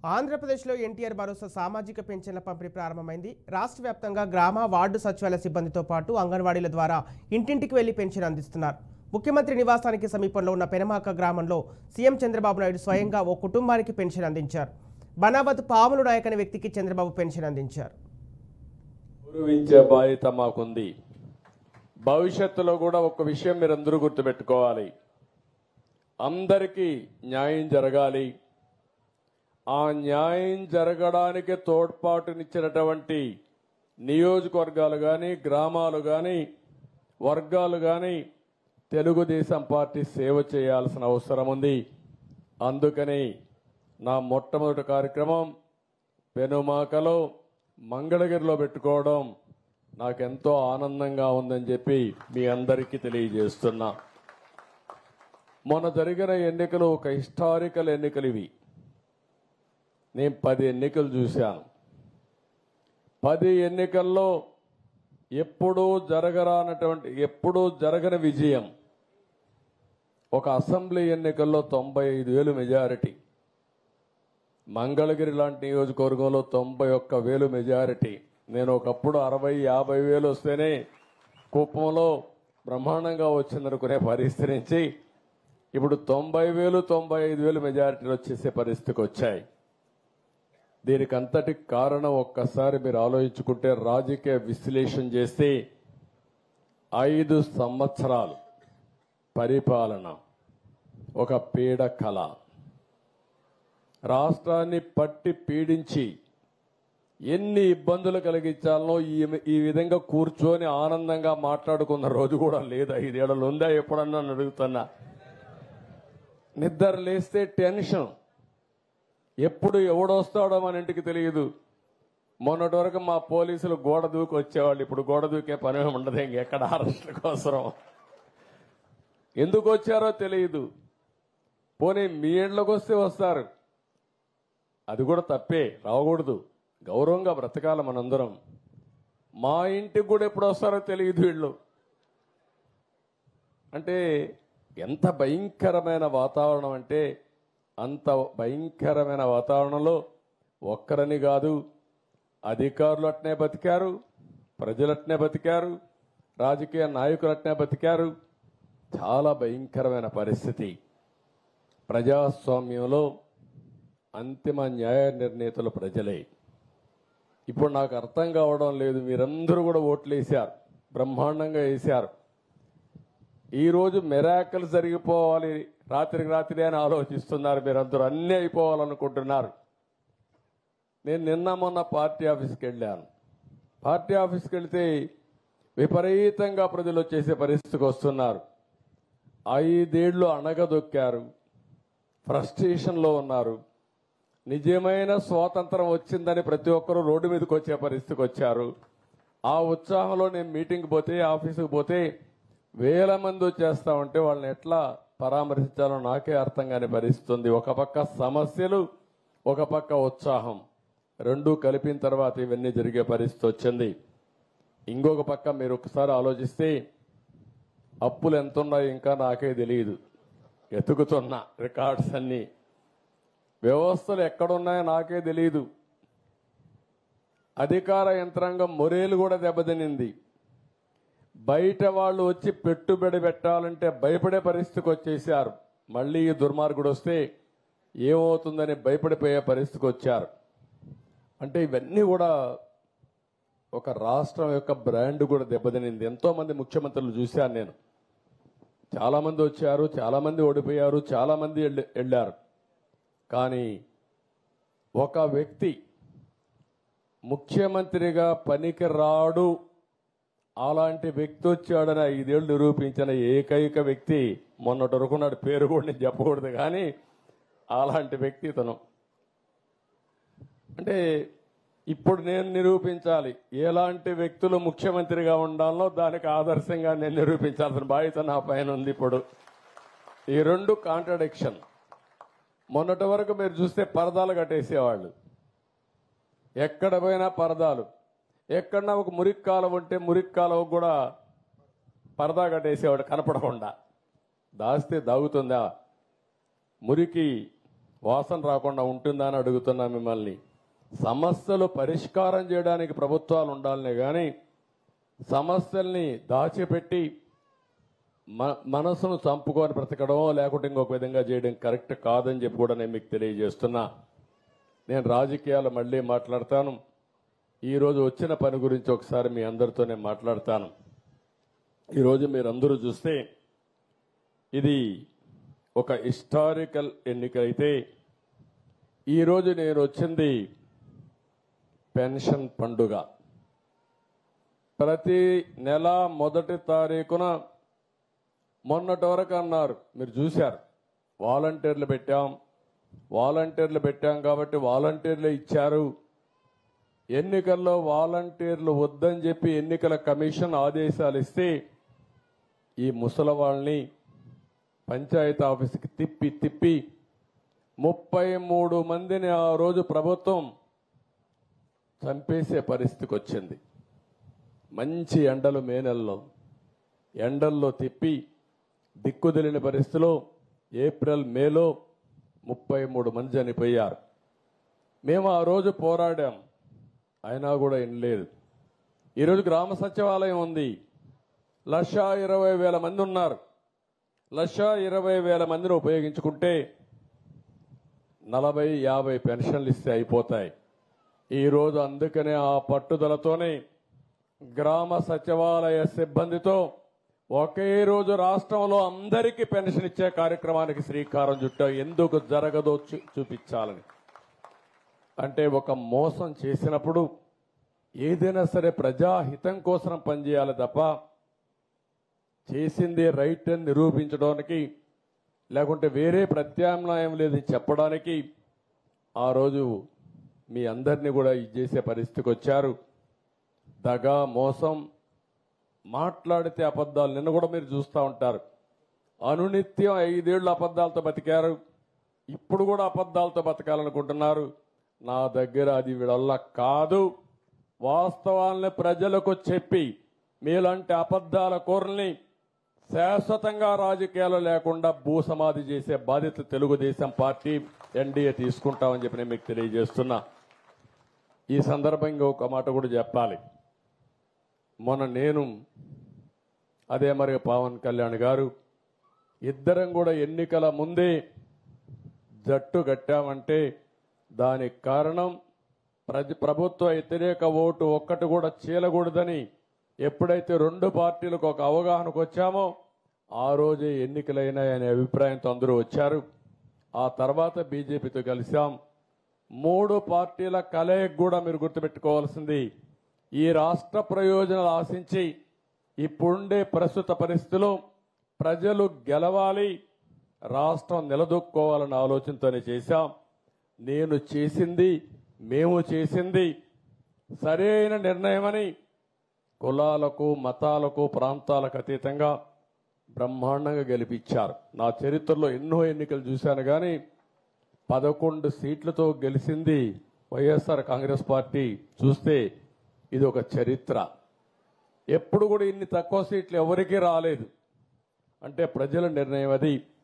ఆంధ్రప్రదేశ్లో ఎన్టీఆర్ భరోసా సామాజిక పెన్షన్ల పంపిణీ ప్రారంభమైంది. రాష్ట్ర వ్యాప్తంగా గ్రామ వార్డు సచివాలయ సిబ్బందితో పాటు అంగన్వాడీల ద్వారా ఇంటింటికి వెళ్లి పెన్షన్ అందిస్తున్నారు. ముఖ్యమంత్రి నివాసానికి సమీపంలో ఉన్న పెనమాక గ్రామంలో సీఎం చంద్రబాబు నాయుడు స్వయంగా ఓ కుటుంబానికి పెన్షన్ అందించారు. బనావత్ పాములు నాయక్ అనే వ్యక్తికి చంద్రబాబు పెన్షన్ అందించారు. గౌరవించే బాధ్యత మాకుంది. భవిష్యత్తులో కూడా ఒక విషయం మీరందరూ గుర్తుపెట్టుకోవాలి. అందరికీ న్యాయం జరగాలి. ఆ న్యాయం జరగడానికి తోడ్పాటునిచ్చినటువంటి నియోజకవర్గాలు కానీ, గ్రామాలు కానీ, వర్గాలు కానీ తెలుగుదేశం పార్టీ సేవ చేయాల్సిన అవసరం ఉంది. అందుకని నా మొట్టమొదటి కార్యక్రమం పెనుమాకలో మంగళగిరిలో పెట్టుకోవడం నాకెంతో ఆనందంగా ఉందని చెప్పి మీ అందరికీ తెలియజేస్తున్నా. మొన్న జరిగిన ఎన్నికలు ఒక హిస్టారికల్ ఎన్నికలు ఇవి. నేను 10 ఎన్నికలు చూశాను. 10 ఎన్నికల్లో ఎప్పుడూ జరగని విజయం. ఒక అసెంబ్లీ ఎన్నికల్లో 95,000 మెజారిటీ, మంగళగిరి లాంటి నియోజకవర్గంలో 91,000 మెజారిటీ. నేను ఒకప్పుడు 60,000-50,000 వస్తేనే కుప్పంలో బ్రహ్మాండంగా వచ్చిందనుకునే పరిస్థితి నుంచి ఇప్పుడు 90,000-95,000 మెజారిటీలు వచ్చేసే పరిస్థితికి వచ్చాయి. దీనికి అంతటి కారణం ఒక్కసారి మీరు ఆలోచించుకుంటే, రాజకీయ విశ్లేషణ చేస్తే 5 సంవత్సరాలు పరిపాలన ఒక పీడ కళ. రాష్ట్రాన్ని పట్టి పీడించి ఎన్ని ఇబ్బందులు కలిగించాలనో ఈ విధంగా కూర్చొని ఆనందంగా మాట్లాడుకున్న రోజు కూడా లేదు. 5 ఏళ్లు ఉందా ఎప్పుడన్నా అడుగుతున్నా. నిద్ర లేస్తే టెన్షన్, ఎప్పుడు ఎవడొస్తాడో మన ఇంటికి తెలియదు. మొన్నటి వరకు మా పోలీసులు గోడ దూకి వచ్చేవాళ్ళు, ఇప్పుడు గోడ దూకే పని ఉండదు. ఇంకెక్కడ అరెస్టుల కోసం ఎందుకు వచ్చారో తెలియదు. పోనీ మీ ఇంట్లోకి వస్తే వస్తారు, అది కూడా తప్పే, రాకూడదు. గౌరవంగా బ్రతకాలి మనందరం. మా ఇంటికి కూడా ఎప్పుడు వస్తారో తెలియదు వీళ్ళు. అంటే ఎంత భయంకరమైన వాతావరణం అంటే, అంత భయంకరమైన వాతావరణంలో ఒక్కరని కాదు, అధికారులు అట్నే బతికారు, ప్రజలు అట్నే బతికారు, రాజకీయ నాయకులు అట్నే బతికారు. చాలా భయంకరమైన పరిస్థితి. ప్రజాస్వామ్యంలో అంతిమ న్యాయ నిర్ణేతలు ప్రజలే. ఇప్పుడు నాకు అర్థం కావడం లేదు, మీరందరూ కూడా ఓట్లు వేశారు, బ్రహ్మాండంగా వేశారు. ఈరోజు మిరాకిల్ జరిగిపోవాలి, రాత్రికి రాత్రి అని ఆలోచిస్తున్నారు. మీరందరూ అన్నీ అయిపోవాలనుకుంటున్నారు. నేను నిన్న మొన్న పార్టీ ఆఫీస్కి వెళ్ళాను. పార్టీ ఆఫీస్కి వెళ్తే విపరీతంగా ప్రజలు వచ్చేసే పరిస్థితికి వస్తున్నారు. 5 ఏళ్లు అణగదొక్కారు, ఫ్రస్ట్రేషన్లో ఉన్నారు. నిజమైన స్వాతంత్రం వచ్చిందని ప్రతి ఒక్కరూ రోడ్డు మీదకి వచ్చే పరిస్థితికి వచ్చారు. ఆ ఉత్సాహంలో నేను మీటింగ్కి పోతే, ఆఫీసుకు పోతే 1000 మంది వచ్చేస్తా ఉంటే వాళ్ళని ఎట్లా పరామర్శించాలో నాకే అర్థం కాని పరిస్థితి ఉంది. ఒక పక్క సమస్యలు, ఒక పక్క ఉత్సాహం, రెండూ కలిపిన తర్వాత ఇవన్నీ జరిగే పరిస్థితి వచ్చింది. ఇంకొక పక్క మీరు ఒకసారి ఆలోచిస్తే, అప్పులు ఎంత ఉన్నాయో ఇంకా నాకే తెలియదు. ఎతుకుతున్నా రికార్డ్స్ అన్నీ, వ్యవస్థలు ఎక్కడున్నాయో నాకే తెలియదు. అధికార యంత్రాంగం మొరేలు కూడా దెబ్బతినింది. బయట వాళ్ళు వచ్చి పెట్టుబడి పెట్టాలంటే భయపడే పరిస్థితికి వచ్చేసారు. మళ్ళీ ఈ దుర్మార్గుడు వస్తే ఏమవుతుందని భయపడిపోయే పరిస్థితికి వచ్చారు. అంటే ఇవన్నీ కూడా ఒక రాష్ట్రం యొక్క బ్రాండ్ కూడా దెబ్బతినింది. ఎంతో మంది ముఖ్యమంత్రులు చూశాను నేను. చాలా మంది వచ్చారు, చాలా మంది ఓడిపోయారు, చాలా మంది వెళ్ళారు. కానీ ఒక వ్యక్తి ముఖ్యమంత్రిగా పనికి రాడు, అలాంటి వ్యక్తి వచ్చాడని 5 ఏళ్లు నిరూపించిన ఏకైక వ్యక్తి మొన్నటి వరకు నాడు, పేరు కూడా నేను చెప్పకూడదు కానీ అలాంటి వ్యక్తి ఇతను. అంటే ఇప్పుడు నేను నిరూపించాలి ఎలాంటి వ్యక్తులు ముఖ్యమంత్రిగా ఉండాలో, దానికి ఆదర్శంగా నేను నిరూపించాల్సిన బాధ్యత నా పైన ఉంది. ఇప్పుడు ఈ 2 కాంట్రడిక్షన్. మొన్నటి వరకు మీరు చూస్తే పరదాలు కట్టేసేవాళ్ళు, ఎక్కడ పోయినా పరదాలు. ఎక్కడన్నా ఒక మురికి కాలువ ఉంటే మురికి కాలువ కూడా పరదా కట్టేసేవాడు, కనపడకుండా. దాస్తే దాగుతుందా? మురికి వాసన రాకుండా ఉంటుందా అని అడుగుతున్నా మిమ్మల్ని. సమస్యలు పరిష్కారం చేయడానికి ప్రభుత్వాలు ఉండాలనే కానీ సమస్యల్ని దాచిపెట్టి మనసును చంపుకొని బ్రతకడమో లేకుంటే ఇంకొక విధంగా చేయడం కరెక్ట్ కాదని చెప్పి కూడా నేను మీకు తెలియజేస్తున్నా. నేను రాజకీయాలు మళ్ళీ మాట్లాడతాను. ఈరోజు వచ్చిన పని గురించి ఒకసారి మీ అందరితో నేను మాట్లాడతాను. ఈరోజు మీరందరూ చూస్తే ఇది ఒక హిస్టారికల్ ఎన్నిక అయితే ఈరోజు నేను వచ్చింది పెన్షన్ పండుగ. ప్రతి నెల మొదటి తారీఖున మొన్నటి వరకు అన్నారు, మీరు చూశారు, వాలంటీర్లు పెట్టాం కాబట్టి వాలంటీర్లు ఇచ్చారు. ఎన్నికల్లో వాలంటీర్లు వద్దని చెప్పి ఎన్నికల కమిషన్ ఆదేశాలు ఇస్తే ఈ ముసలవాళ్ళని పంచాయతీ ఆఫీస్కి తిప్పి 33 మందిని ఆ రోజు ప్రభుత్వం చంపేసే పరిస్థితికి వచ్చింది. మంచి ఎండలు మే నెలలో ఎండల్లో తిప్పి దిక్కుదెలిన పరిస్థితిలో ఏప్రిల్ మేలో 33 మంది చనిపోయారు. మేము ఆ రోజు పోరాడాం, అయినా కూడా వినలేదు. ఈరోజు గ్రామ సచివాలయం ఉంది, 1,20,000 మంది ఉన్నారు. 1,20,000 మందిని ఉపయోగించుకుంటే 40-50 పెన్షన్లు ఇస్తే అయిపోతాయి. ఈరోజు అందుకనే ఆ పట్టుదలతోనే గ్రామ సచివాలయ సిబ్బందితో ఒకే రోజు రాష్ట్రంలో అందరికీ పెన్షన్ ఇచ్చే కార్యక్రమానికి శ్రీకారం చుట్టాం. ఎందుకు జరగదో చూపించాలని. అంటే ఒక మోసం చేసినప్పుడు ఏదైనా సరే ప్రజాహితం కోసం పనిచేయాలి తప్ప చేసింది రైట్ అని నిరూపించడానికి లేకుంటే వేరే ప్రత్యామ్నాయం లేదని చెప్పడానికి ఆ రోజు మీ అందరినీ కూడా ఇది చేసే పరిస్థితికి వచ్చారు. దగా మోసం, మాట్లాడితే అబద్ధాలు. నిన్న కూడా మీరు చూస్తూ ఉంటారు, అనునిత్యం 5 ఏళ్ళు అబద్ధాలతో బతికారు, ఇప్పుడు కూడా అబద్ధాలతో బతకాలనుకుంటున్నారు. నా దగ్గర అది వీళ్ళ కాదు. వాస్తవాలను ప్రజలకు చెప్పి మీలాంటి అబద్ధాల కోరల్ని శాశ్వతంగా రాజకీయాలు లేకుండా భూసమాధి చేసే బాధ్యత తెలుగుదేశం పార్టీ ఎన్డీఏ తీసుకుంటామని చెప్పి నేను మీకు తెలియజేస్తున్నా. ఈ సందర్భంగా ఒక మాట కూడా చెప్పాలి. మొన్న నేను అదే మరి పవన్ కళ్యాణ్ గారు ఇద్దరం కూడా ఎన్నికల ముందే జట్టు కట్టామంటే దానికి కారణం ప్రభుత్వ వ్యతిరేక ఓటు ఒక్కటి కూడా చీలకూడదని ఎప్పుడైతే 2 పార్టీలకు ఒక అవగాహనకు వచ్చామో ఆ రోజే ఎన్నికలైనాయనే అభిప్రాయంతో అందరూ వచ్చారు. ఆ తర్వాత బీజేపీతో కలిశాం. 3 పార్టీల కలయిక కూడా మీరు గుర్తుపెట్టుకోవాల్సింది, ఈ రాష్ట్ర ప్రయోజనాలు ఆశించి ఇప్పుడుండే ప్రస్తుత పరిస్థితిలో ప్రజలు గెలవాలి, రాష్ట్రం నిలదొక్కుకోవాలన్న ఆలోచనతోనే చేశాం. నేను చేసింది, మేము చేసింది సరైన నిర్ణయమని కులాలకు, మతాలకు, ప్రాంతాలకు అతీతంగా బ్రహ్మాండంగా గెలిపించారు. నా చరిత్రలో ఎన్నో ఎన్నికలు చూశాను కానీ 11 సీట్లతో గెలిచింది వైఎస్ఆర్ కాంగ్రెస్ పార్టీ. చూస్తే ఇది ఒక చరిత్ర. ఎప్పుడు కూడా ఇన్ని తక్కువ సీట్లు ఎవరికీ రాలేదు. అంటే ప్రజల నిర్ణయం అది.